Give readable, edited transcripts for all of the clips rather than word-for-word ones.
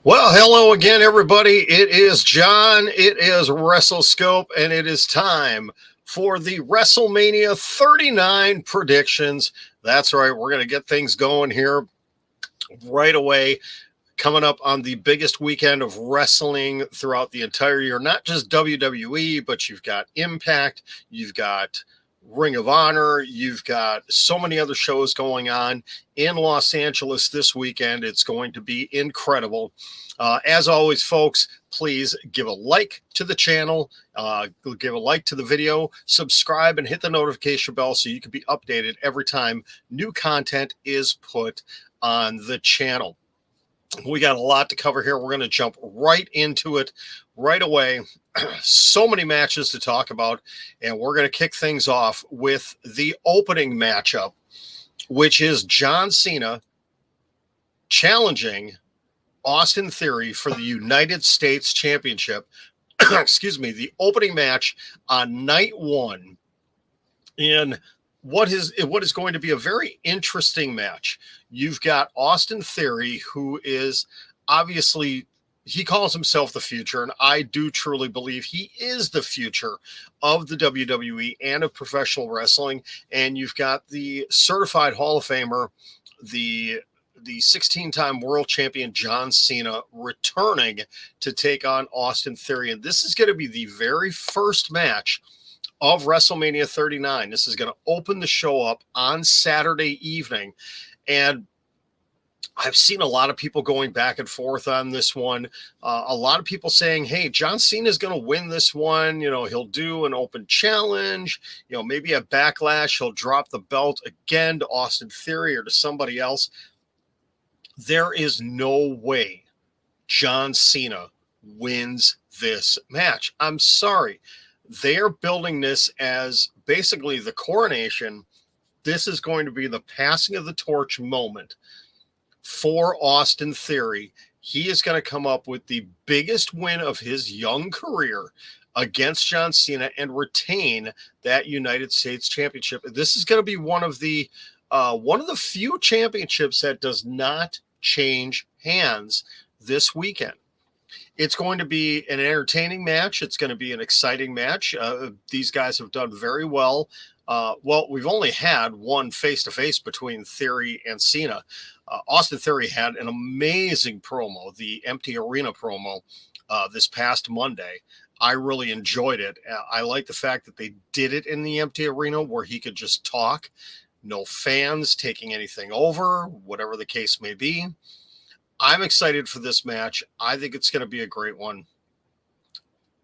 Well, hello again, everybody. It is John. It is WrestleScope, and it is time for the WrestleMania 39 predictions. That's right. We're going to get things going here right away. Coming up on the biggest weekend of wrestling throughout the entire year, not just WWE, but you've got Impact, you've got Ring of Honor, you've got so many other shows going on in Los Angeles this weekend. It's going to be incredible. As always, folks, please give a like to the channel, give a like to the video, subscribe, and hit the notification bell so you can be updated every time new content is put on the channel. We got a lot to cover here. We're going to jump right into it right away. So many matches to talk about, and we're going to kick things off with the opening matchup, which is John Cena challenging Austin Theory for the United States Championship. Excuse me, the opening match on night one in what is going to be a very interesting match. You've got Austin Theory, who is obviously, he calls himself the future, and I do truly believe he is the future of the WWE and of professional wrestling. And you've got the certified Hall of Famer, the 16-time world champion John Cena returning to take on Austin Theory. And this is going to be the very first match of WrestleMania 39. This is going to open the show up on Saturday evening. And I've seen a lot of people going back and forth on this one. A lot of people saying, hey, John Cena is going to win this one. You know, he'll do an open challenge, you know, maybe a backlash. He'll drop the belt again to Austin Theory or to somebody else. There is no way John Cena wins this match. I'm sorry. They're building this as basically the coronation. This is going to be the passing of the torch moment for Austin Theory. He is going to come up with the biggest win of his young career against John Cena and retain that United States Championship. This is going to be one of the few championships that does not change hands this weekend. It's going to be an entertaining match. It's going to be an exciting match. These guys have done very well. We've only had one face-to-face between Theory and Cena. Austin Theory had an amazing promo, the empty arena promo, this past Monday. I really enjoyed it. I like the fact that they did it in the empty arena where he could just talk. No fans taking anything over, whatever the case may be. I'm excited for this match. I think it's going to be a great one.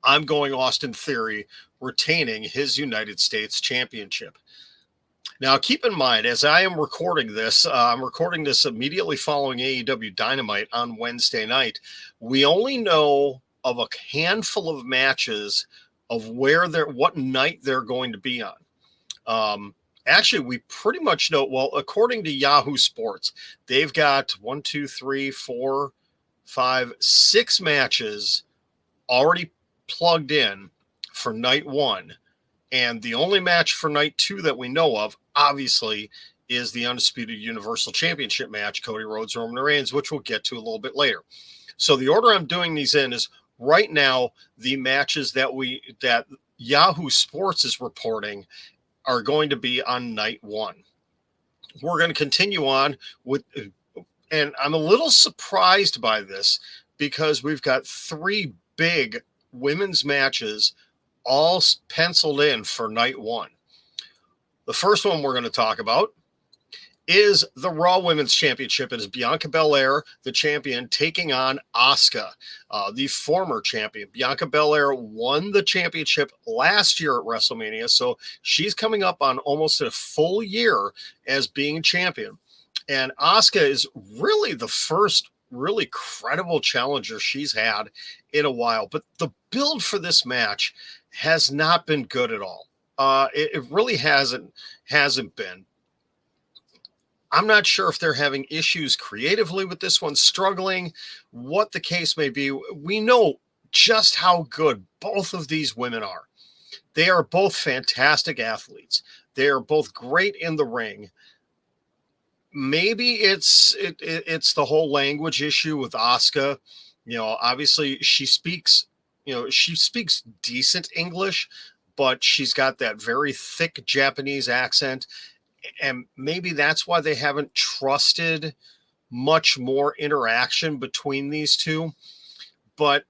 I'm going Austin Theory retaining his United States Championship. Now, keep in mind, as I am recording this, I'm recording this immediately following AEW Dynamite on Wednesday night. We only know of a handful of matches of what night they're going to be on. Actually, we pretty much know, well, according to Yahoo Sports, they've got 6 matches already plugged in for night one. And the only match for night 2 that we know of, obviously, is the Undisputed Universal Championship match, Cody Rhodes, Roman Reigns, which we'll get to a little bit later. So the order I'm doing these in is right now, the matches that Yahoo Sports is reporting are going to be on night 1. We're going to continue on with, and I'm a little surprised by this because we've got 3 big women's matches all penciled in for night 1. The first one we're going to talk about is the Raw Women's Championship. It is Bianca Belair, the champion, taking on Asuka, the former champion. Bianca Belair won the championship last year at WrestleMania, so she's coming up on almost a full year as being champion. And Asuka is really the first really credible challenger she's had in a while. But the build for this match has not been good at all. It really hasn't been. I'm not sure if they're having issues creatively with this one, struggling, what the case may be. We know just how good both of these women are. They are both fantastic athletes. They are both great in the ring. maybe it's the whole language issue with Asuka. Obviously she speaks decent English, but she's got that very thick Japanese accent. And maybe that's why they haven't trusted much more interaction between these two. But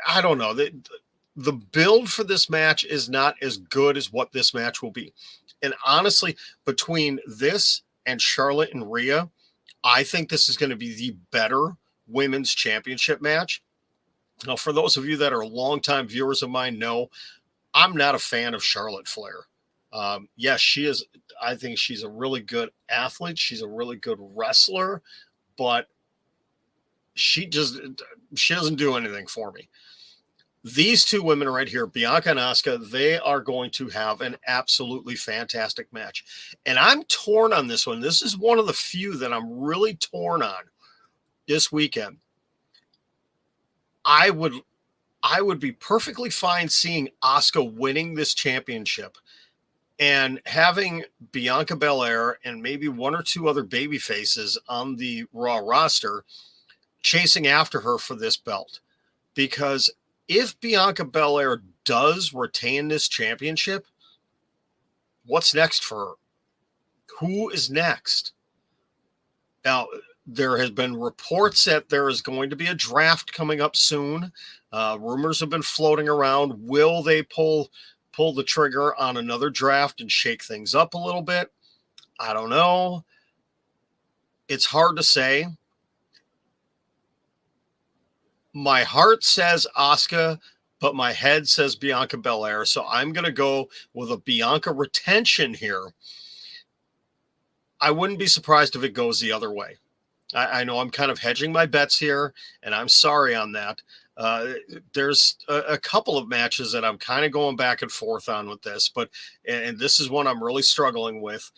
I don't know. The build for this match is not as good as what this match will be. And honestly, between this and Charlotte and Rhea, I think this is going to be the better women's championship match. Now, for those of you that are longtime viewers of mine know, I'm not a fan of Charlotte Flair. Yes, she is. I think she's a really good athlete. She's a really good wrestler, but she doesn't do anything for me. These two women right here, Bianca and Asuka, they are going to have an absolutely fantastic match. And I'm torn on this one. This is one of the few that I'm really torn on this weekend. I would be perfectly fine seeing Asuka winning this championship and having Bianca Belair and maybe one or two other baby faces on the Raw roster chasing after her for this belt. Because if Bianca Belair does retain this championship, what's next for her? Who is next? Now, there has been reports that there is going to be a draft coming up soon. Rumors have been floating around. Will they pull the trigger on another draft and shake things up a little bit? I don't know. It's hard to say. My heart says Asuka, but my head says Bianca Belair. So I'm going to go with a Bianca retention here. I wouldn't be surprised if it goes the other way. I know I'm kind of hedging my bets here, and I'm sorry on that. There's a couple of matches that I'm kind of going back and forth on with this, and this is one I'm really struggling with.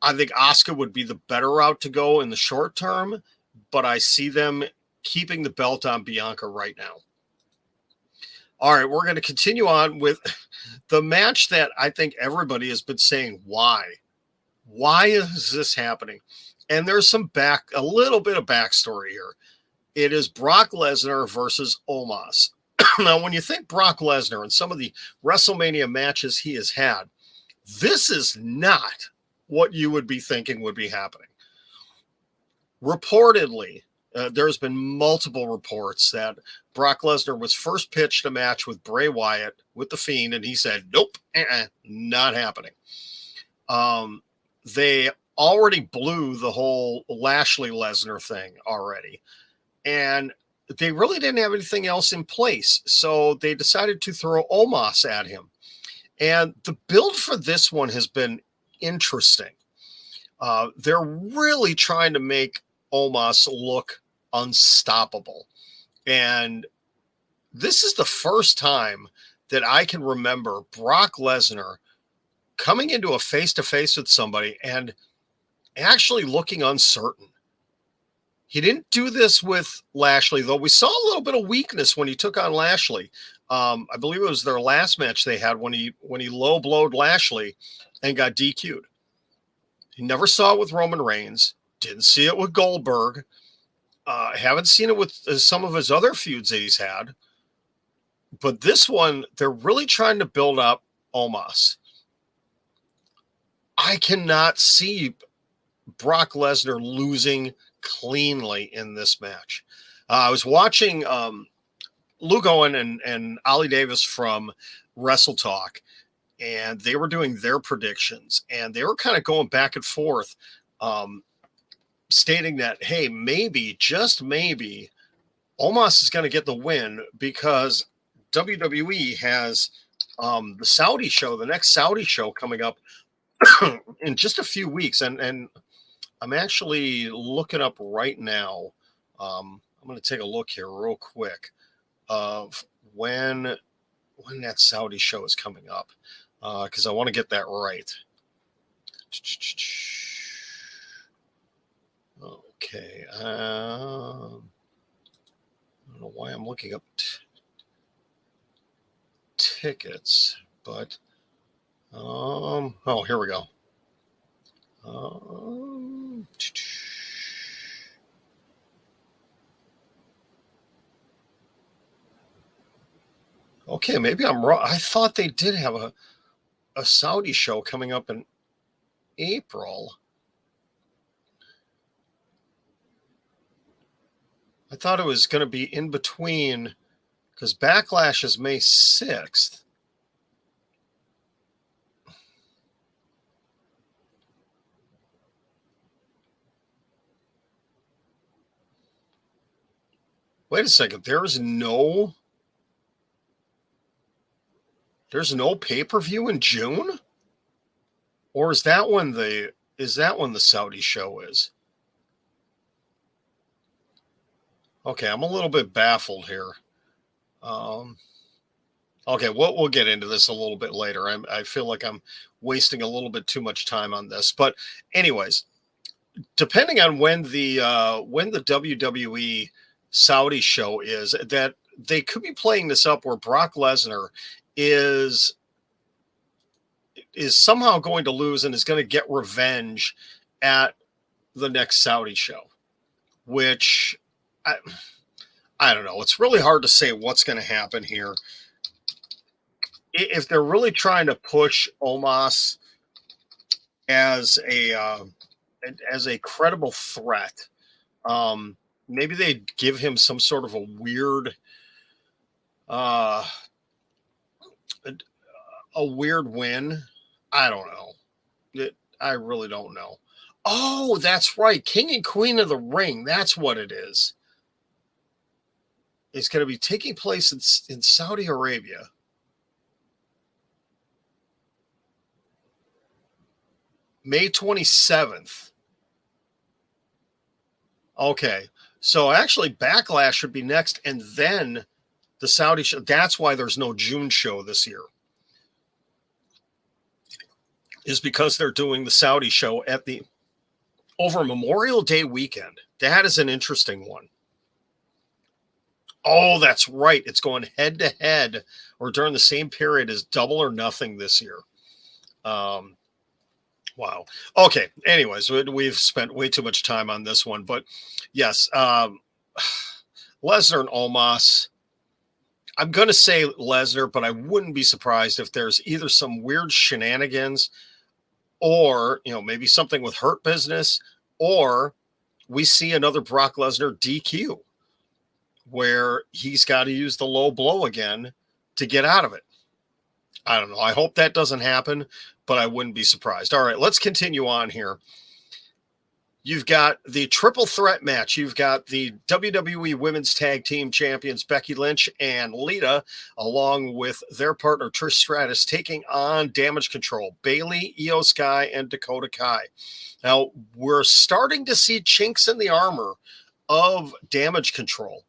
I think Asuka would be the better route to go in the short term, but I see them keeping the belt on Bianca right now. All right, we're going to continue on with the match that I think everybody has been saying, why? Why is this happening? And there's a little bit of backstory here. It is Brock Lesnar versus Omos. Now, when you think Brock Lesnar and some of the WrestleMania matches he has had, this is not what you would be thinking would be happening. Reportedly, there's been multiple reports that Brock Lesnar was first pitched a match with Bray Wyatt with The Fiend, and he said, nope, not happening. They already blew the whole Lashley-Lesnar thing already, and they really didn't have anything else in place, so they decided to throw Omos at him. And the build for this one has been interesting. They're really trying to make Omos look unstoppable. And this is the first time that I can remember Brock Lesnar coming into a face-to-face with somebody and actually looking uncertain. He didn't do this with Lashley, though. We saw a little bit of weakness when he took on Lashley. I believe it was their last match they had when he low-blowed Lashley and got DQ'd. He never saw it with Roman Reigns. Didn't see it with Goldberg. Haven't seen it with some of his other feuds that he's had. But this one, they're really trying to build up Omos. I cannot see Brock Lesnar losing cleanly in this match. I was watching Luke Owen and Ollie Davis from Wrestle Talk, and they were doing their predictions, and they were kind of going back and forth, stating that, hey, maybe, just maybe, Omos is going to get the win because WWE has the Saudi show, the next Saudi show coming up in just a few weeks. And I'm actually looking up right now. I'm going to take a look here real quick of when that Saudi show is coming up, because I want to get that right. Okay. I don't know why I'm looking up tickets, but oh, here we go. Okay, maybe I'm wrong. I thought they did have a Saudi show coming up in April. I thought it was going to be in between, because Backlash is May 6th. Wait a second. There's no pay-per-view in June? Or is that when the Saudi show is? Okay, I'm a little bit baffled here. Okay, we'll get into this a little bit later. I feel like I'm wasting a little bit too much time on this. But anyways, depending on when the WWE Saudi show is, that they could be playing this up where Brock Lesnar is somehow going to lose and is going to get revenge at the next Saudi show, which I don't know. It's really hard to say what's going to happen here. If they're really trying to push Omos as a credible threat, maybe they give him some sort of a weird win. I don't know. I really don't know. Oh, that's right. King and Queen of the Ring. That's what it is. It's going to be taking place in Saudi Arabia. May 27th. Okay. So actually Backlash should be next, and then the Saudi show. That's why there's no June show this year. Is because they're doing the Saudi show over Memorial Day weekend. That is an interesting one. Oh, that's right. It's going head to head or during the same period as Double or Nothing this year. Wow. Okay. Anyways, we've spent way too much time on this one, but yes, Lesnar and Omos. I'm going to say Lesnar, but I wouldn't be surprised if there's either some weird shenanigans or, maybe something with Hurt Business, or we see another Brock Lesnar DQ where he's got to use the low blow again to get out of it. I don't know. I hope that doesn't happen, but I wouldn't be surprised. All right, let's continue on here. You've got the triple threat match. You've got the WWE Women's Tag Team Champions Becky Lynch and Lita, along with their partner Trish Stratus, taking on Damage Control, Bayley, Io Sky, and Dakota Kai. Now, we're starting to see chinks in the armor of Damage Control.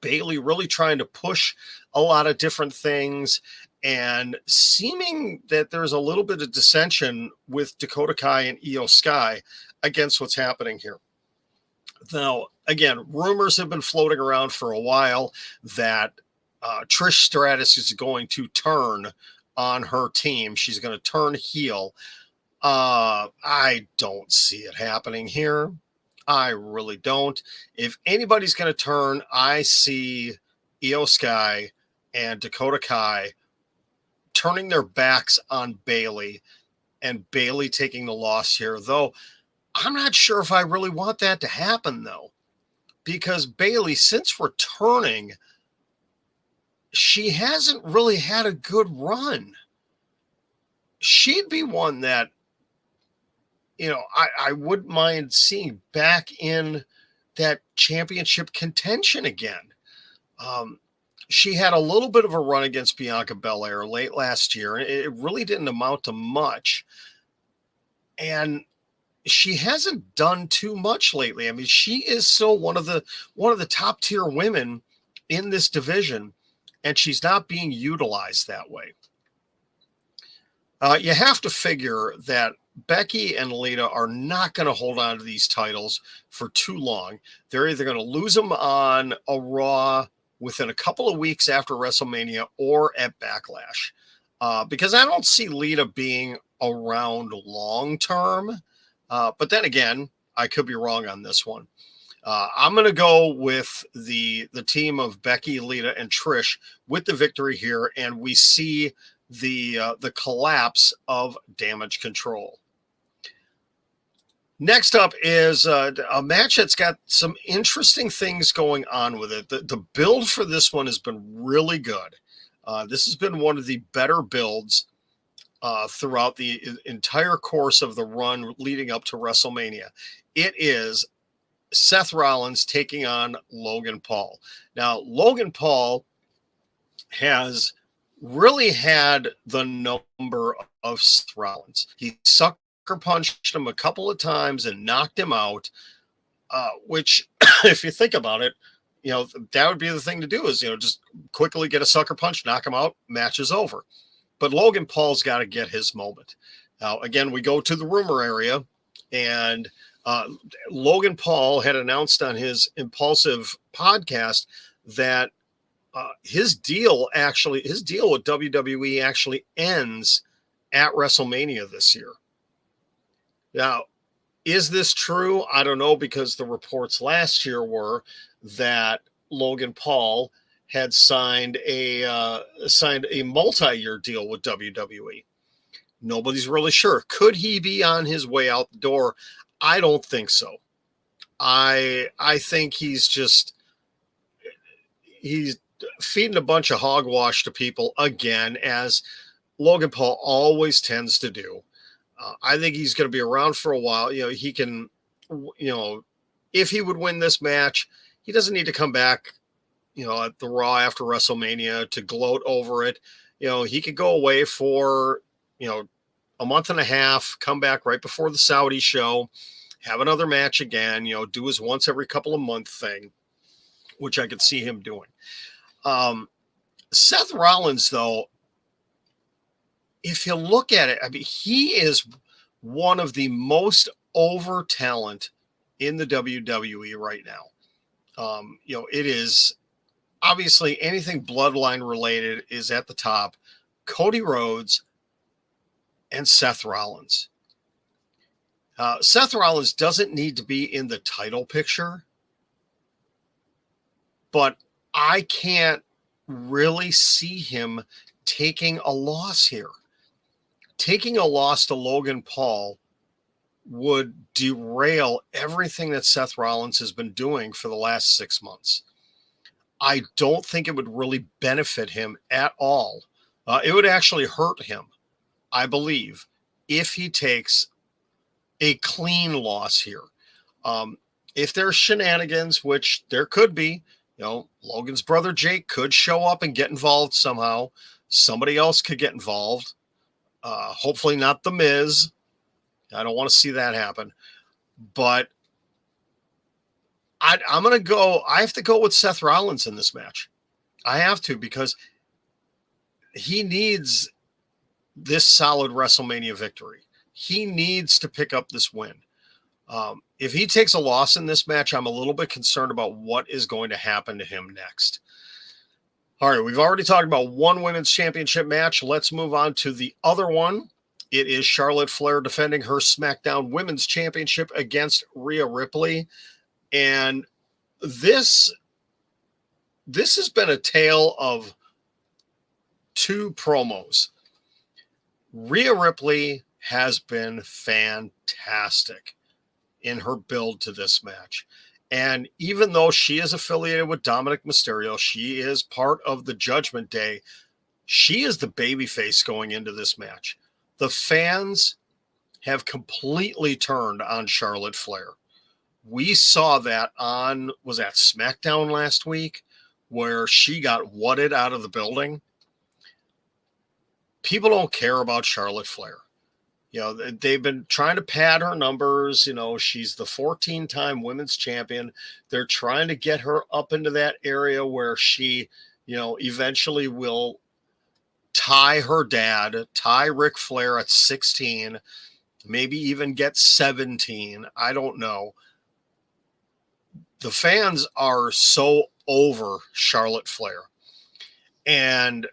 Bayley really trying to push a lot of different things, and seeming that there's a little bit of dissension with Dakota Kai and Io Sky against what's happening here. Now, again, rumors have been floating around for a while that Trish Stratus is going to turn on her team. She's going to turn heel. I don't see it happening here. I really don't. If anybody's going to turn, I see Io Sky and Dakota Kai turning their backs on Bayley and Bayley taking the loss here, though I'm not sure if I really want that to happen, though, because Bayley, since returning, she hasn't really had a good run. She'd be one that, I wouldn't mind seeing back in that championship contention again. She had a little bit of a run against Bianca Belair late last year, and it really didn't amount to much. And she hasn't done too much lately. I mean, she is still one of the top tier women in this division, and she's not being utilized that way. You have to figure that Becky and Lita are not going to hold on to these titles for too long. They're either going to lose them on a Raw within a couple of weeks after WrestleMania or at Backlash. Because I don't see Lita being around long term. But then again, I could be wrong on this one. I'm going to go with the team of Becky, Lita, and Trish with the victory here, and we see the collapse of Damage Control. Next up is a match that's got some interesting things going on with it. The build for this one has been really good. This has been one of the better builds throughout the entire course of the run leading up to WrestleMania. It is Seth Rollins taking on Logan Paul. Now, Logan Paul has really had the number of Seth Rollins. He sucker punched him a couple of times and knocked him out, which, if you think about it, that would be the thing to do is, just quickly get a sucker punch, knock him out, match is over. But Logan Paul's got to get his moment. Now, again, we go to the rumor area, and Logan Paul had announced on his Impulsive podcast that his deal with WWE actually ends at WrestleMania this year. Now, is this true? I don't know, because the reports last year were that Logan Paul had signed a multi-year deal with WWE. Nobody's really sure. Could he be on his way out the door? I don't think so. I think he's feeding a bunch of hogwash to people again, as Logan Paul always tends to do. I think he's going to be around for a while. He can, if he would win this match, he doesn't need to come back, at the Raw after WrestleMania to gloat over it. He could go away for, a month and a half, come back right before the Saudi show, have another match again, do his once every couple of month thing, which I could see him doing. Seth Rollins, though, if you look at it, I mean, he is one of the most over talent in the WWE right now. It is obviously anything bloodline related is at the top. Cody Rhodes and Seth Rollins. Seth Rollins doesn't need to be in the title picture, but I can't really see him taking a loss here. Taking a loss to Logan Paul would derail everything that Seth Rollins has been doing for the last 6 months. I don't think it would really benefit him at all. It would actually hurt him, I believe, if he takes a clean loss here. If there's shenanigans, which there could be, Logan's brother Jake could show up and get involved somehow. Somebody else could get involved. Hopefully not The Miz. I don't want to see that happen. But I'm going to go. I have to go with Seth Rollins in this match. I have to, because he needs this solid WrestleMania victory. He needs to pick up this win. If he takes a loss in this match, I'm a little bit concerned about what is going to happen to him next. All right, we've already talked about one women's championship match. Let's move on to the other one. It is Charlotte Flair defending her SmackDown Women's Championship against Rhea Ripley. And this has been a tale of two promos. Rhea Ripley has been fantastic in her build to this match. And even though she is affiliated with Dominic Mysterio, she is part of the Judgment Day, she is the babyface going into this match. The fans have completely turned on Charlotte Flair. We saw that was that SmackDown last week, where she got wutted out of the building. People don't care about Charlotte Flair. They've been trying to pad her numbers. She's the 14-time women's champion. They're trying to get her up into that area where she, eventually will tie her dad, tie Ric Flair at 16, maybe even get 17. I don't know. The fans are so over Charlotte Flair. And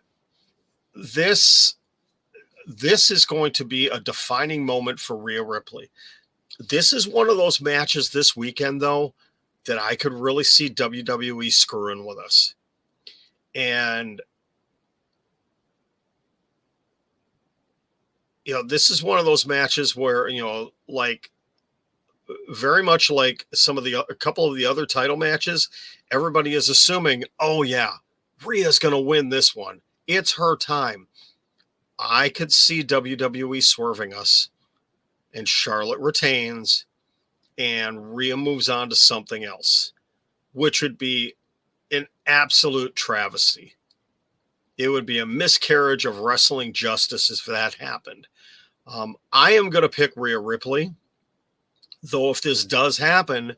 this this is going to be a defining moment for Rhea Ripley. This is one of those matches this weekend, though, that I could really see WWE screwing with us. And, this is one of those matches where, like, very much like a couple of the other title matches, everybody is assuming, oh yeah, Rhea's going to win this one. It's her time. I could see WWE swerving us, and Charlotte retains, and Rhea moves on to something else, which would be an absolute travesty. It would be a miscarriage of wrestling justice if that happened. I am going to pick Rhea Ripley, though if this does happen,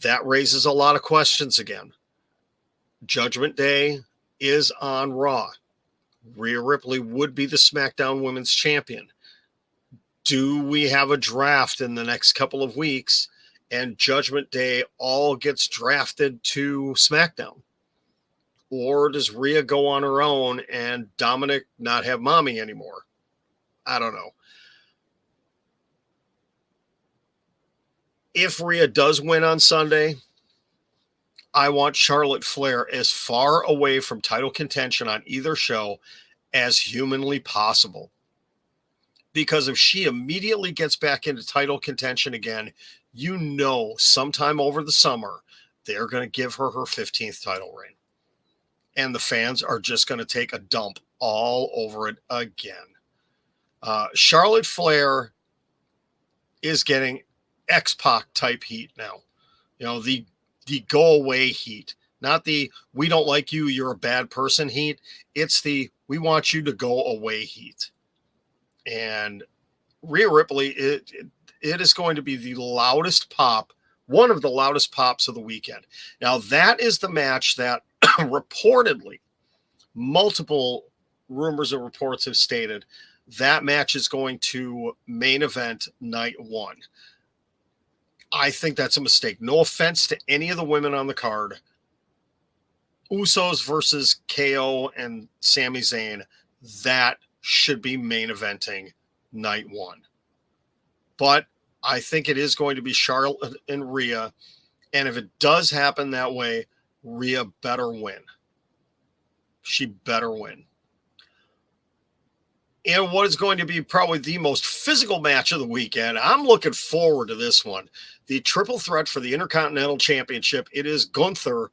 that raises a lot of questions again. Judgment Day is on Raw. Rhea Ripley would be the SmackDown Women's Champion. Do we have a draft in the next couple of weeks and Judgment Day all gets drafted to SmackDown? Or does Rhea go on her own and Dominic not have mommy anymore? I don't know. If Rhea does win on Sunday, I want Charlotte Flair as far away from title contention on either show as humanly possible. Because if she immediately gets back into title contention again, sometime over the summer, they're going to give her her 15th title reign. And the fans are just going to take a dump all over it again. Charlotte Flair is getting X-Pac type heat now. The go away heat, not the we don't like you, you're a bad person heat. It's the we want you to go away heat. And Rhea Ripley, it is going to be the loudest pop, one of the loudest pops of the weekend. Now, that is the match that reportedly, multiple rumors and reports have stated, that match is going to main event night one. I think that's a mistake. No offense to any of the women on the card. Usos versus KO and Sami Zayn, that should be main eventing night one. But I think it is going to be Charlotte and Rhea. And if it does happen that way, Rhea better win. She better win. And what is going to be probably the most physical match of the weekend, I'm looking forward to this one. The triple threat for the Intercontinental Championship. It is Gunther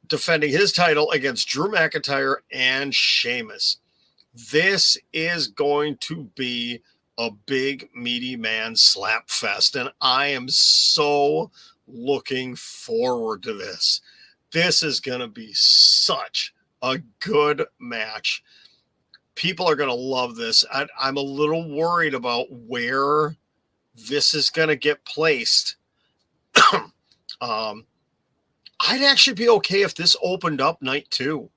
defending his title against Drew McIntyre and Sheamus. This is going to be a big, meaty man slap fest, and I am so looking forward to this. This is going to be such a good match. People are going to love this. I'm a little worried about where this is going to get placed. I'd actually be okay if this opened up night two.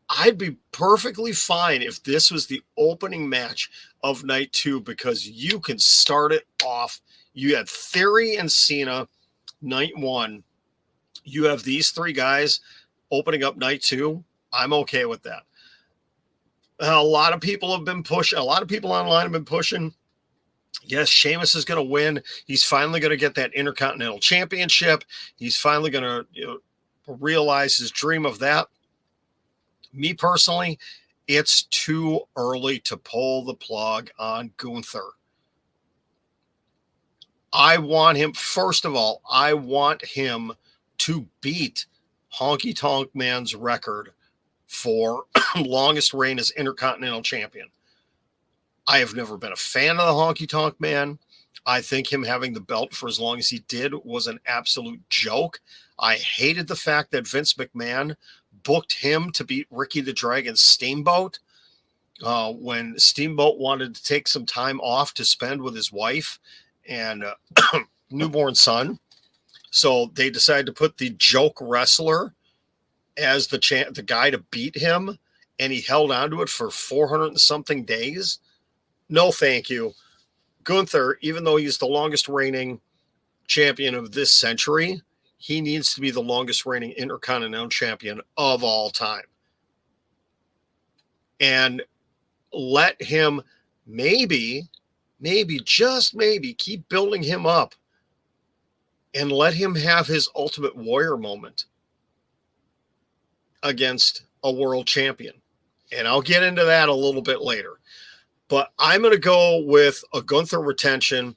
I'd be perfectly fine if this was the opening match of night two, because you can start it off. You had Theory and Cena night one. You have these three guys opening up night two. I'm okay with that. A lot of people have been pushing. A lot of people online have been pushing. Yes, Sheamus is going to win. He's finally going to get that Intercontinental Championship. He's finally going to realize his dream of that. Me personally, it's too early to pull the plug on Gunther. I want him, first of all, I want him to beat Honky Tonk Man's record for longest reign as Intercontinental Champion. I have never been a fan of the Honky Tonk Man. I think him having the belt for as long as he did was an absolute joke. I hated the fact that Vince McMahon booked him to beat Ricky the Dragon Steamboat when Steamboat wanted to take some time off to spend with his wife and newborn son. So they decided to put the joke wrestler as the guy to beat him, and he held on to it for 400 and something days. No, thank you. Gunther, even though he's the longest reigning champion of this century, he needs to be the longest reigning Intercontinental Champion of all time. and let him maybe, just maybe, keep building him up and let him have his Ultimate Warrior moment against a world champion. And I'll get into that a little bit later. But I'm going to go with a Gunther retention,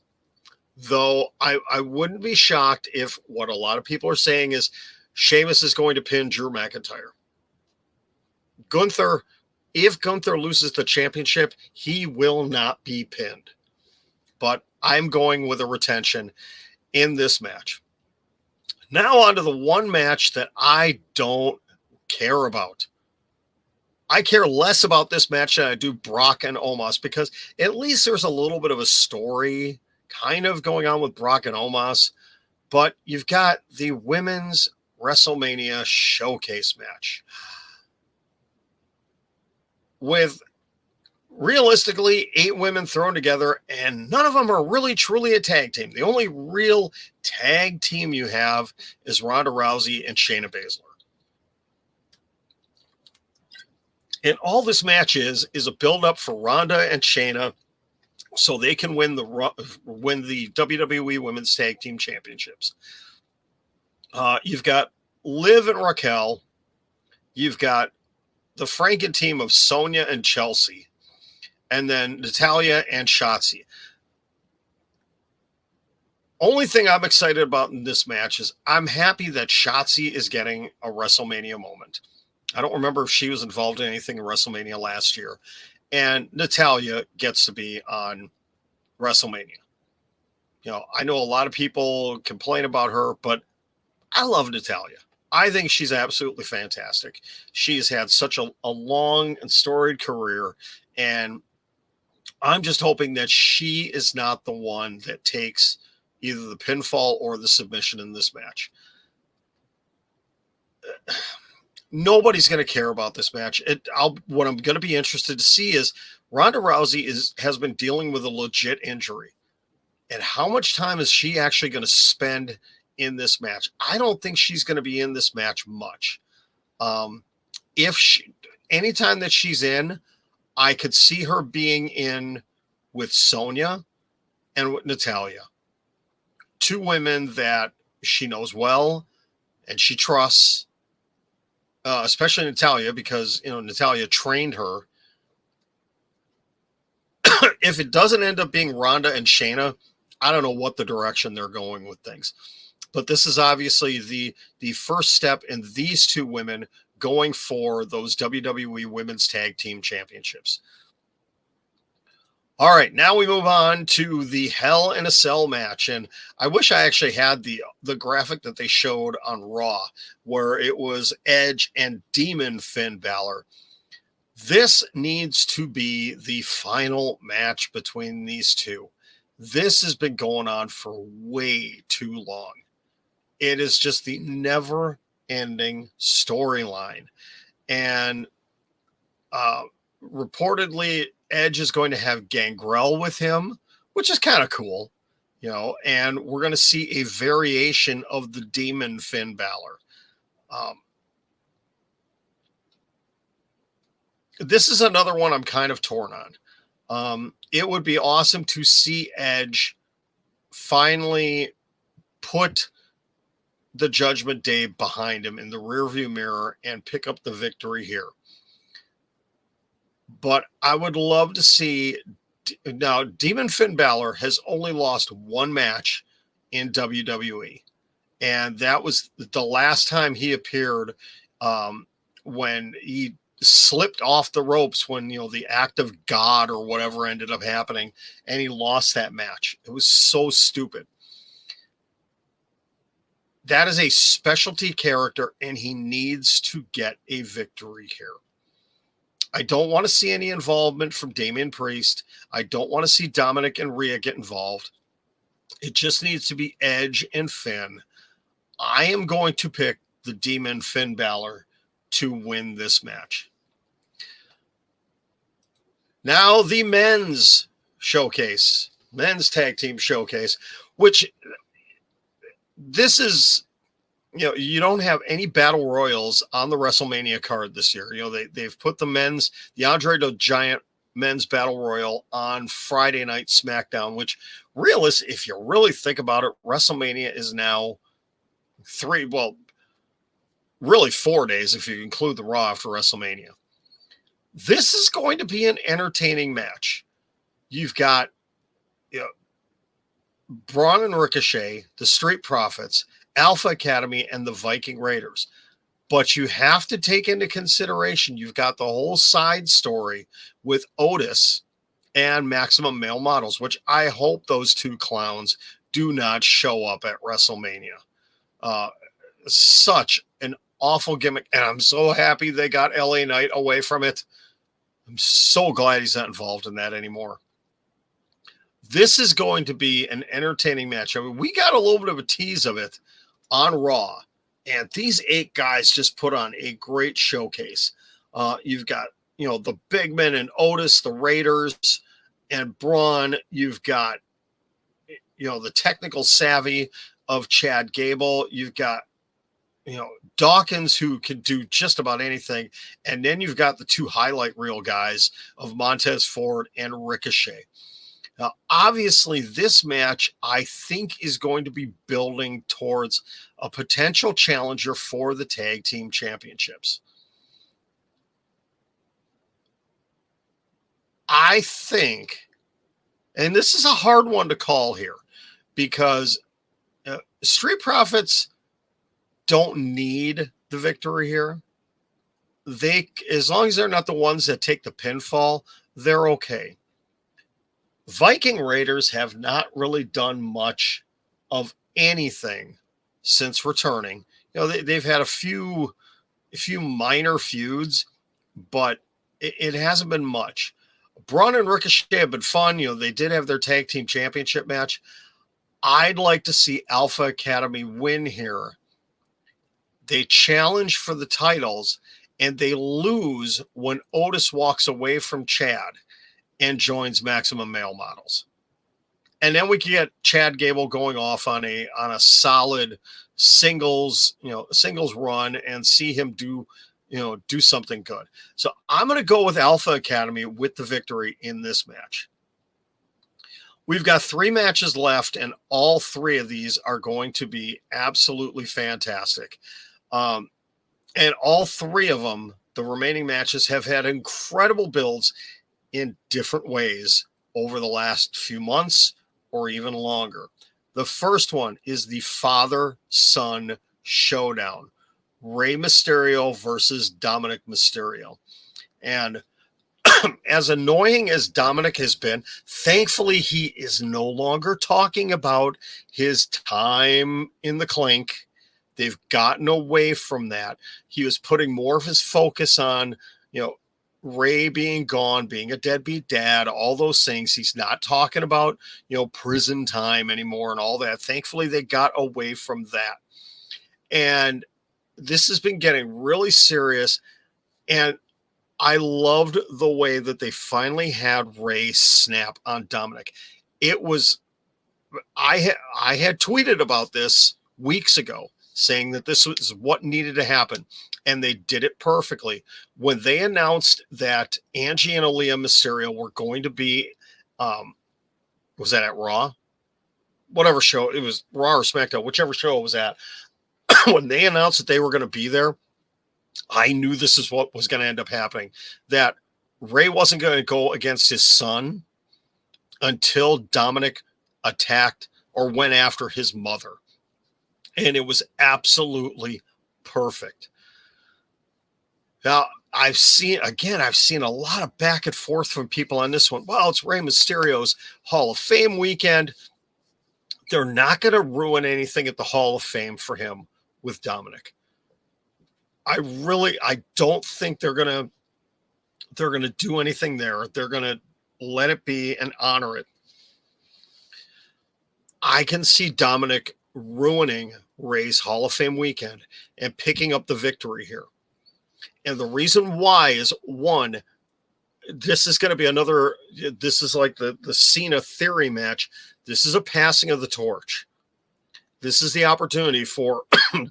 though I wouldn't be shocked if what a lot of people are saying is Sheamus is going to pin Drew McIntyre. Gunther, if Gunther loses the championship, he will not be pinned. But I'm going with a retention in this match. Now on to the one match that I don't care about. I care less about this match than I do Brock and Omos, because at least there's a little bit of a story kind of going on with Brock and Omos. But you've got the women's WrestleMania showcase match with realistically 8 women thrown together, and none of them are really truly a tag team. The only real tag team you have is Ronda Rousey and Shayna Baszler. And all this match is a build-up for Ronda and Shayna so they can win the WWE Women's Tag Team Championships. You've got Liv and Raquel. You've got the Franken team of Sonya and Chelsea. And then Natalya and Shotzi. Only thing I'm excited about in this match is I'm happy that Shotzi is getting a WrestleMania moment. I don't remember if she was involved in anything in WrestleMania last year. And Natalya gets to be on WrestleMania. You know, I know a lot of people complain about her, but I love Natalya. I think she's absolutely fantastic. She's had such a long and storied career, and I'm just hoping that she is not the one that takes either the pinfall or the submission in this match. Nobody's going to care about this match. What I'm going to be interested to see is Ronda Rousey has been dealing with a legit injury. And how much time is she actually going to spend in this match? I don't think she's going to be in this match much. Anytime that she's in, I could see her being in with Sonya and with Natalya. 2 women that she knows well and she trusts. Especially Natalya, because Natalya trained her. If it doesn't end up being Ronda and Shayna, I don't know what the direction they're going with things. But this is obviously the first step in these 2 women going for those WWE Women's Tag Team Championships. All right, now we move on to the Hell in a Cell match. And I wish I actually had the graphic that they showed on Raw, where it was Edge and Demon Finn Balor. This needs to be the final match between these 2. This has been going on for way too long. It is just the never-ending storyline. And reportedly, Edge is going to have Gangrel with him, which is kind of cool, and we're going to see a variation of the Demon Finn Balor. This is another one I'm kind of torn on. It would be awesome to see Edge finally put the Judgment Day behind him in the rearview mirror and pick up the victory here. But I would love to see. Now, Demon Finn Balor has only lost 1 match in WWE. And that was the last time he appeared when he slipped off the ropes when, the act of God or whatever ended up happening. And he lost that match. It was so stupid. That is a specialty character, and he needs to get a victory here. I don't want to see any involvement from Damian Priest. I don't want to see Dominic and Rhea get involved. It just needs to be Edge and Finn. I am going to pick the Demon Finn Balor to win this match. Now the men's showcase, men's tag team showcase, which this is you don't have any battle royals on the WrestleMania card this year. They've put the Andre the Giant men's battle royal on Friday night SmackDown, which if you really think about it, WrestleMania is now really 4 days if you include the Raw after WrestleMania. This is going to be an entertaining match. You've got Braun and Ricochet, the Street Profits, Alpha Academy, and the Viking Raiders. But you have to take into consideration, you've got the whole side story with Otis and Maximum Male Models, which I hope those two clowns do not show up at WrestleMania. Such an awful gimmick, and I'm so happy they got LA Knight away from it. I'm so glad he's not involved in that anymore. This is going to be an entertaining match. I mean, we got a little bit of a tease of it on Raw, and these 8 guys just put on a great showcase. You've got, the big men and Otis, the Raiders, and Braun. You've got, the technical savvy of Chad Gable. You've got, Dawkins, who can do just about anything. And then you've got the 2 highlight reel guys of Montez Ford and Ricochet. Now, obviously, this match, I think, is going to be building towards a potential challenger for the tag team championships. I think, and this is a hard one to call here, because Street Profits don't need the victory here. As long as they're not the ones that take the pinfall, they're okay. Viking Raiders have not really done much of anything since returning. They've had a few minor feuds, but it hasn't been much. Braun and Ricochet have been fun. They did have their tag team championship match. I'd like to see Alpha Academy win here. They challenge for the titles, and they lose when Otis walks away from Chad and joins Maximum Male Models. And then we can get Chad Gable going off on a solid singles run and see him do something good. So I'm going to go with Alpha Academy with the victory in this match. We've got 3 matches left, and all 3 of these are going to be absolutely fantastic. And all 3 of them, the remaining matches, have had incredible builds in different ways over the last few months or even longer. The first one is the father-son showdown. Rey Mysterio versus Dominic Mysterio. And as annoying as Dominic has been, thankfully he is no longer talking about his time in the clink. They've gotten away from that. He was putting more of his focus on, Rey being gone, being a deadbeat dad, all those things. He's not talking about, prison time anymore and all that. Thankfully, they got away from that. And this has been getting really serious. And I loved the way that they finally had Rey snap on Dominic. I had tweeted about this weeks ago, saying that this was what needed to happen. And they did it perfectly. When they announced that Angie and Aaliyah Mysterio were going to be, was that at Raw? Whatever show, it was Raw or SmackDown, whichever show it was at. When they announced that they were going to be there, I knew this is what was going to end up happening. That Rey wasn't going to go against his son until Dominic attacked or went after his mother. And it was absolutely perfect. Now, I've seen a lot of back and forth from people on this one. Well, it's Rey Mysterio's Hall of Fame weekend. They're not going to ruin anything at the Hall of Fame for him with Dominic. I don't think they're going to do anything there. They're going to let it be and honor it. I can see Dominic ruining Rey's Hall of Fame weekend and picking up the victory here. And the reason why is, one, this is going to be this is like the Cena theory match. This is a passing of the torch. This is the opportunity for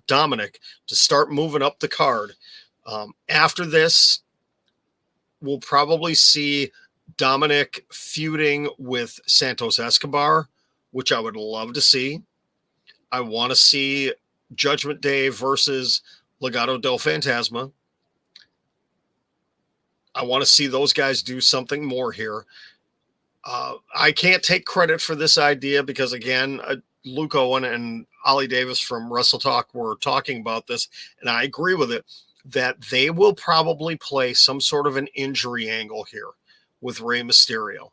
Dominic to start moving up the card. After this, we'll probably see Dominic feuding with Santos Escobar, which I would love to see. I want to see Judgment Day versus Legado del Fantasma. I want to see those guys do something more here. I can't take credit for this idea because, again, Luke Owen and Ollie Davis from Wrestle Talk were talking about this, and I agree with it, that they will probably play some sort of an injury angle here with Rey Mysterio,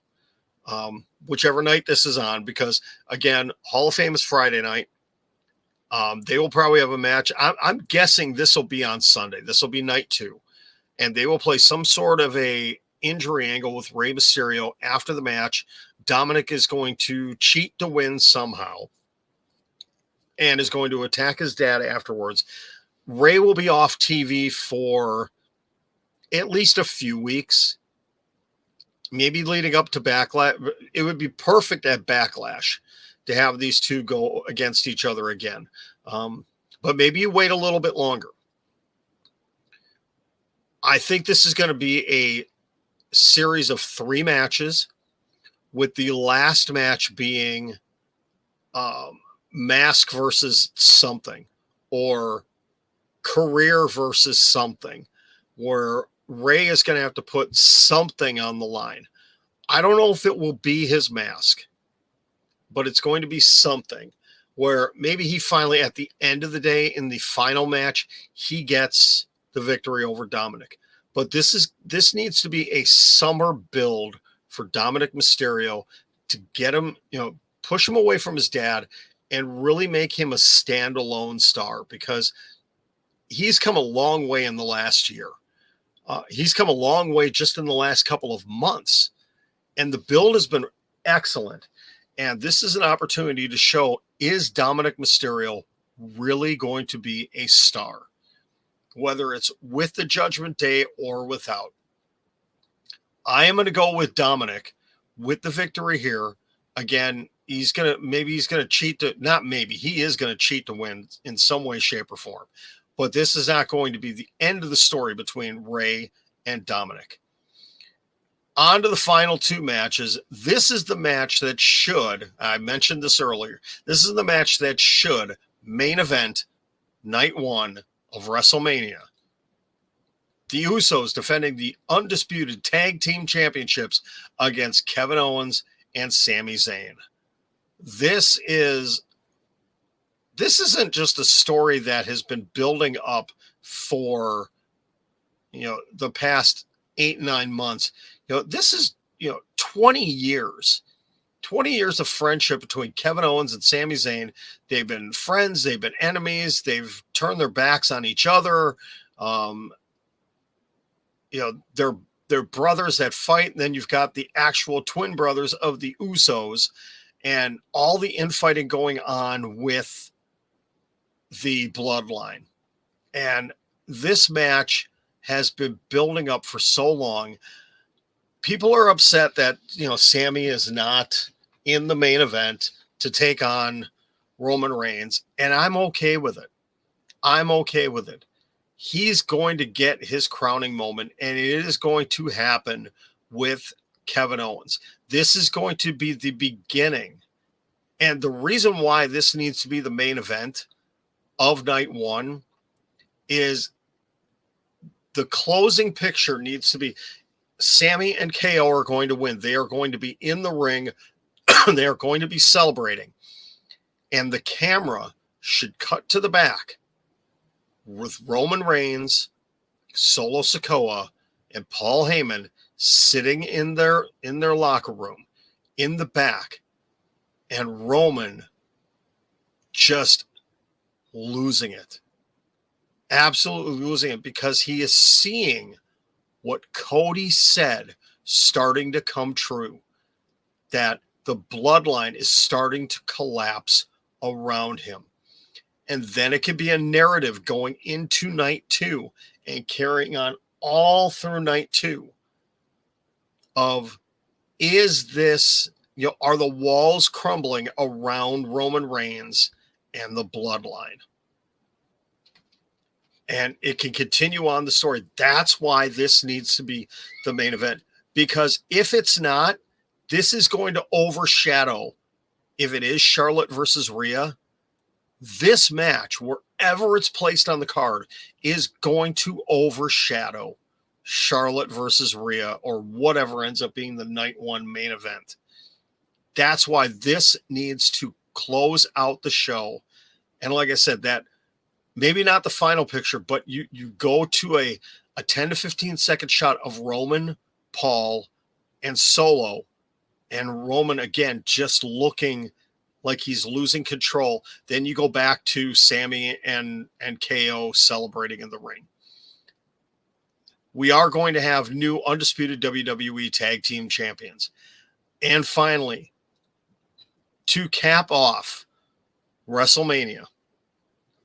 whichever night this is on, because, again, Hall of Fame is Friday night. They will probably have a match. I'm guessing this will be on Sunday. This will be night 2, and they will play some sort of a injury angle with Rey Mysterio after the match. Dominic is going to cheat to win somehow and is going to attack his dad afterwards. Rey will be off TV for at least a few weeks, maybe leading up to Backlash. It would be perfect at Backlash to have these two go against each other again. But maybe you wait a little bit longer. I think this is going to be a series of 3 matches, with the last match being Mask versus something, or Career versus something, where Rey is going to have to put something on the line. I don't know if it will be his mask, but it's going to be something where maybe he finally, at the end of the day, in the final match, he gets the victory over Dominic. But this needs to be a summer build for Dominic Mysterio to get him, push him away from his dad and really make him a standalone star, because he's come a long way in the last year. He's come a long way just in the last couple of months, and the build has been excellent. And this is an opportunity to show, is Dominic Mysterio really going to be a star, whether it's with the Judgment Day or without? I am going to go with Dominic with the victory here. Again, he is going to cheat he is going to cheat to win in some way, shape, or form. But this is not going to be the end of the story between Rey and Dominic. On to the final 2 matches. This is the match that should, I mentioned this earlier, this is the match that should main event night 1 of WrestleMania. The Usos defending the Undisputed Tag Team Championships against Kevin Owens and Sami Zayn. This isn't just a story that has been building up for, the past 8-9 months. This is, 20 years. 20 years of friendship between Kevin Owens and Sami Zayn. They've been friends. They've been enemies. They've turned their backs on each other. They're brothers that fight. And then you've got the actual twin brothers of the Usos, and all the infighting going on with the bloodline. And this match has been building up for so long. People are upset that, Sami is not in the main event to take on Roman Reigns, and I'm okay with it. He's going to get his crowning moment, and it is going to happen with Kevin Owens. This is going to be the beginning. And the reason why this needs to be the main event of night 1 is the closing picture needs to be Sami and KO are going to win. They are going to be in the ring. They are going to be celebrating. And the camera should cut to the back with Roman Reigns, Solo Sikoa, and Paul Heyman sitting in their locker room in the back, and Roman just losing it. Absolutely losing it, because he is seeing what Cody said starting to come true, that the bloodline is starting to collapse around him. And then it could be a narrative going into night 2 and carrying on all through night 2 of, is this, are the walls crumbling around Roman Reigns and the bloodline. And it can continue on the story. That's why this needs to be the main event. Because if it's not, this is going to overshadow, if it is Charlotte versus Rhea, this match, wherever it's placed on the card, is going to overshadow Charlotte versus Rhea or whatever ends up being the night one main event. That's why this needs to close out the show. And like I said, that maybe not the final picture, but you go to a 10 to 15 second shot of Roman, Paul, and Solo, and Roman again just looking like he's losing control. Then you go back to Sami and KO celebrating in the ring. We are going to have new undisputed WWE Tag Team Champions. And finally, to cap off WrestleMania,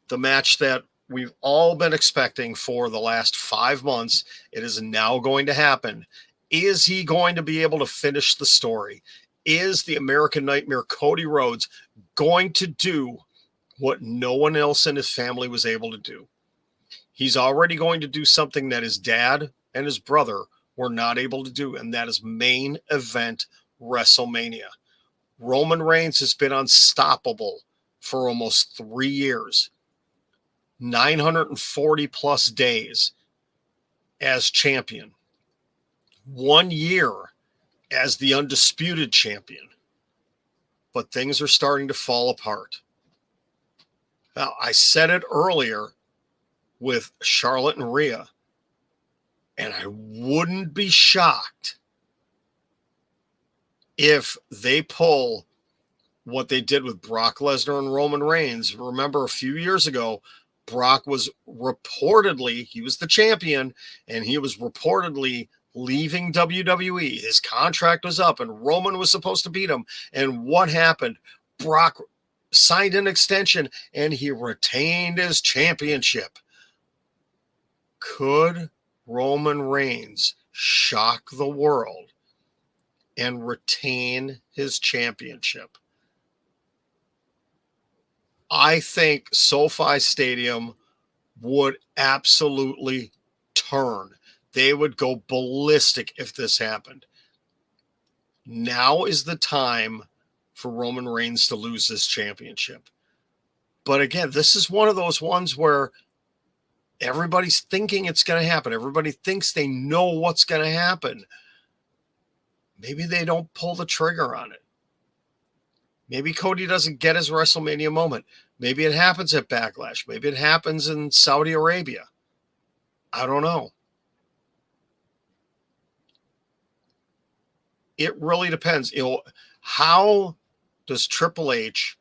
the match that we've all been expecting for the last 5 months, it is now going to happen. Is he going to be able to finish the story? Is the American Nightmare Cody Rhodes going to do what no one else in his family was able to do? He's already going to do something that his dad and his brother were not able to do, and that is main event WrestleMania. Roman Reigns has been unstoppable for almost 3 years. 940 plus days as champion. 1 year as the undisputed champion. But things are starting to fall apart. Now, I said it earlier with Charlotte and Rhea, and I wouldn't be shocked if they pull what they did with Brock Lesnar and Roman Reigns. Remember, a few years ago, Brock was reportedly, he was the champion, and he was reportedly leaving WWE. His contract was up, and Roman was supposed to beat him. And what happened? Brock signed an extension, and he retained his championship. Could Roman Reigns shock the world and retain his championship? I think SoFi Stadium would absolutely turn. They would go ballistic if this happened. Now is the time for Roman Reigns to lose this championship. But again, this is one of those ones where everybody's thinking it's going to happen. Everybody thinks they know what's going to happen. Maybe they don't pull the trigger on it. Maybe Cody doesn't get his WrestleMania moment. Maybe it happens at Backlash. Maybe it happens in Saudi Arabia. I don't know. It really depends. How does Triple H,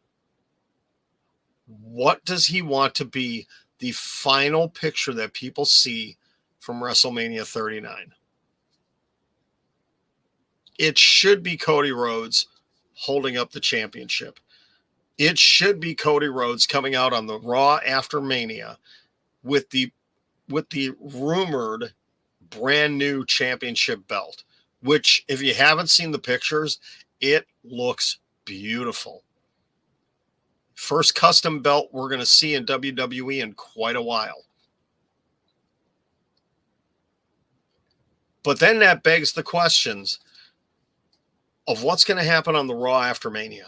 what does he want to be the final picture that people see from WrestleMania 39? It should be Cody Rhodes holding up the championship. It should be Cody Rhodes coming out on the Raw after Mania with the rumored brand new championship belt, which, if you haven't seen the pictures, it looks beautiful. First custom belt we're going to see in WWE in quite a while. But then that begs the questions of what's going to happen on the Raw after Mania.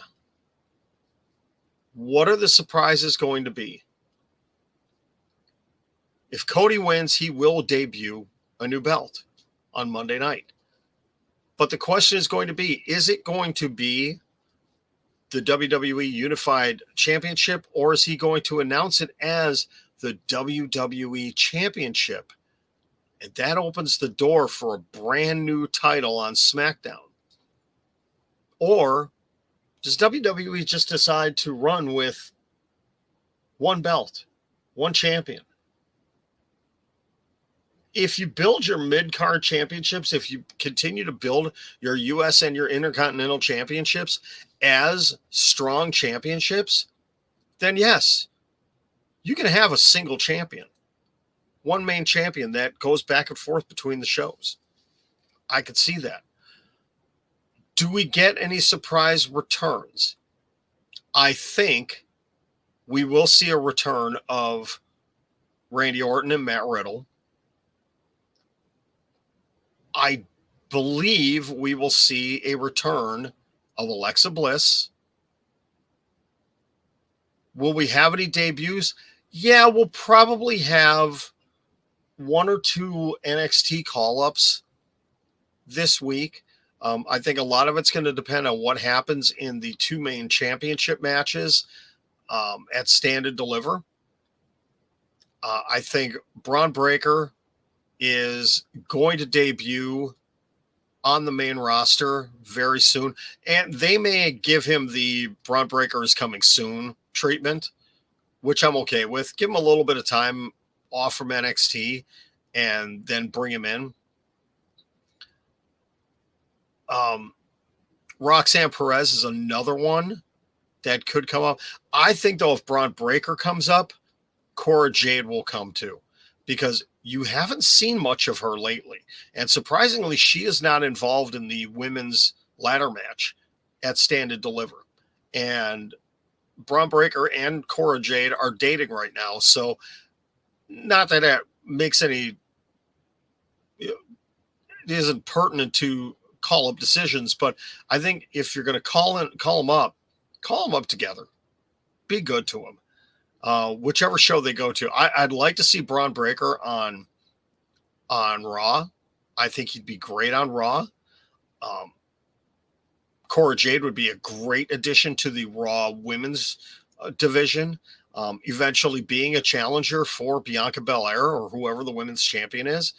What are the surprises going to be? If Cody wins, he will debut a new belt on Monday night. But the question is going to be, is it going to be the WWE Unified Championship, or is he going to announce it as the WWE Championship? And that opens the door for a brand new title on SmackDown. Or does WWE just decide to run with one belt, one champion? If you build your mid-card championships, if you continue to build your US and your Intercontinental championships as strong championships, then yes, you can have a single champion, one main champion that goes back and forth between the shows. I could see that. Do we get any surprise returns? I think we will see a return of Randy Orton and Matt Riddle. I believe we will see a return of Alexa Bliss. Will we have any debuts? Yeah, we'll probably have 1 or 2 NXT call-ups this week. I think a lot of it's going to depend on what happens in the 2 main championship matches at Stand and Deliver. I think Braun Breaker is going to debut on the main roster very soon. And they may give him the Braun Breaker is coming soon treatment, which I'm okay with. Give him a little bit of time off from NXT and then bring him in. Roxanne Perez is another one that could come up. I think, though, if Braun Breaker comes up, Cora Jade will come too, because you haven't seen much of her lately. And surprisingly, she is not involved in the women's ladder match at Stand and Deliver. And Braun Breaker and Cora Jade are dating right now. So not that that makes any, it isn't pertinent to call up decisions, but I think if you're going to call them up together, be good to them. Whichever show they go to. I'd like to see Braun Breaker on Raw. I think he'd be great on Raw. Cora Jade would be a great addition to the Raw women's division, eventually being a challenger for Bianca Belair or whoever the women's champion is.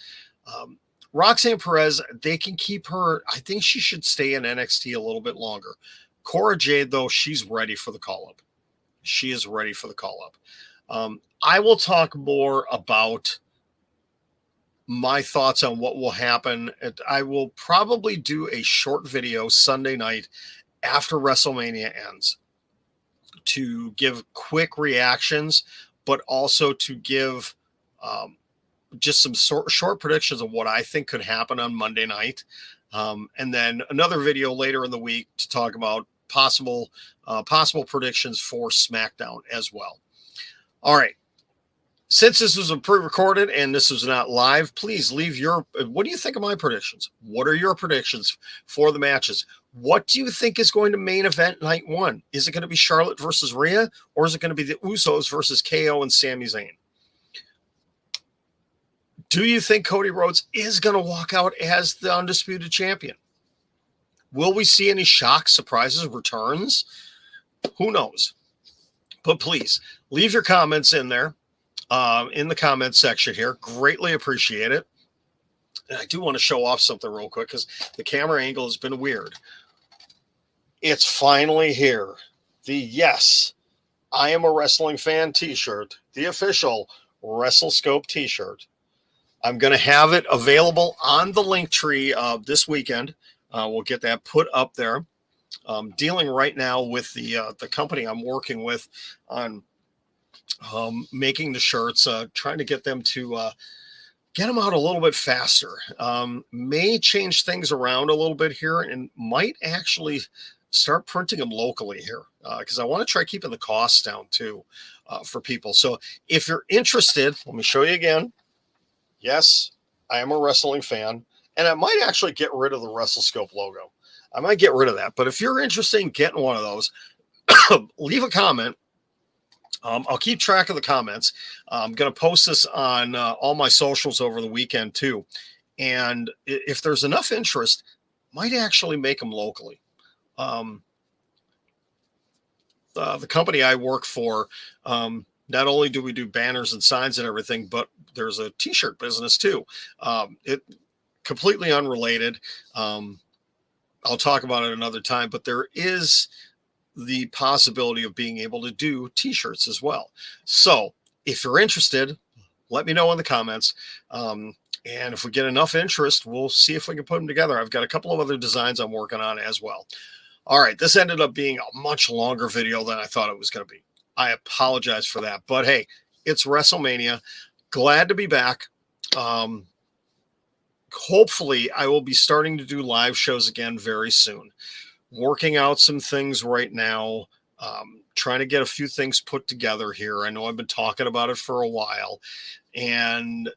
Roxanne Perez, they can keep her. I think she should stay in NXT a little bit longer. Cora Jade, though, she's ready for the call-up. She is ready for the call-up. I will talk more about my thoughts on what will happen. I will probably do a short video Sunday night after WrestleMania ends to give quick reactions, but also to give just some short predictions of what I think could happen on Monday night. And then another video later in the week to talk about possible predictions for SmackDown as well. All right. Since this was a pre-recorded and this was not live, please leave what do you think of my predictions? What are your predictions for the matches? What do you think is going to main event night 1? Is it going to be Charlotte versus Rhea, or is it going to be the Usos versus KO and Sami Zayn? Do you think Cody Rhodes is going to walk out as the undisputed champion? Will we see any shocks, surprises, returns? Who knows? But please leave your comments in there, in the comments section here. Greatly appreciate it. And I do want to show off something real quick because the camera angle has been weird. It's finally here. The Yes, I Am a Wrestling Fan t-shirt, the official WrestleScope t-shirt. I'm going to have it available on the Linktree this weekend. We'll get that put up there. Dealing right now with the company I'm working with on making the shirts, trying to get them to get them out a little bit faster. May change things around a little bit here and might actually start printing them locally here because I want to try keeping the costs down too for people. So if you're interested, let me show you again. Yes, I am a wrestling fan, and I might actually get rid of the WrestleScope logo. I might get rid of that. But if you're interested in getting one of those, leave a comment. I'll keep track of the comments. I'm going to post this on all my socials over the weekend too. And if there's enough interest, might actually make them locally. The company I work for, not only do we do banners and signs and everything, but there's a t-shirt business too. It completely unrelated. I'll talk about it another time, but there is the possibility of being able to do t-shirts as well. So if you're interested, let me know in the comments. And if we get enough interest, we'll see if we can put them together. I've got a couple of other designs I'm working on as well. All right. This ended up being a much longer video than I thought it was going to be. I apologize for that, but hey, it's WrestleMania. Glad to be back. Hopefully I will be starting to do live shows again very soon. Working out some things right now Trying to get a few things put together here. I know I've been talking about it for a while, and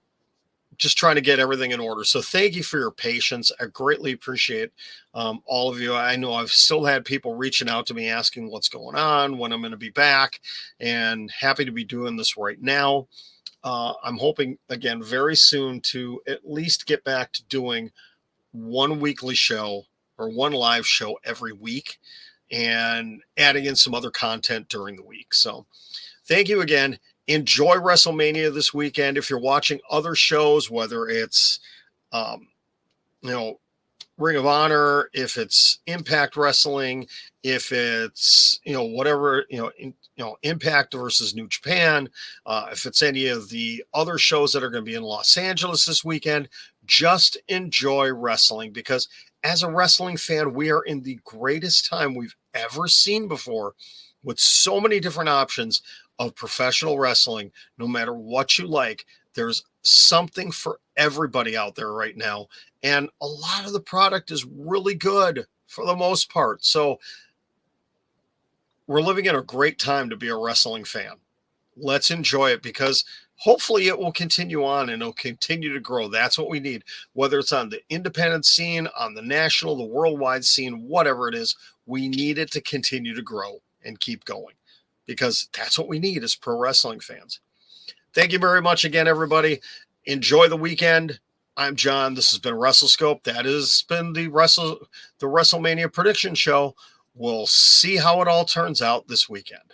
just trying to get everything in order. So thank you for your patience. I greatly appreciate all of you. I know I've still had people reaching out to me asking what's going on, when I'm going to be back, and happy to be doing this right now. I'm hoping, again, very soon to at least get back to doing one weekly show or one live show every week and adding in some other content during the week. So thank you again. Enjoy WrestleMania this weekend. If you're watching other shows, whether it's, Ring of Honor, if it's Impact Wrestling, if it's, whatever, Impact versus New Japan, if it's any of the other shows that are going to be in Los Angeles this weekend, just enjoy wrestling, because as a wrestling fan, we are in the greatest time we've ever seen before, with so many different options of professional wrestling. No matter what you like, there's something for everybody out there right now. And a lot of the product is really good for the most part. So we're living in a great time to be a wrestling fan. Let's enjoy it, because hopefully it will continue on and it'll continue to grow. That's what we need, whether it's on the independent scene, on the national, the worldwide scene, whatever it is, we need it to continue to grow and keep going, because that's what we need as pro wrestling fans. Thank you very much again, everybody. Enjoy the weekend. I'm John. This has been WrestleScope. That has been the WrestleMania prediction show. We'll see how it all turns out this weekend.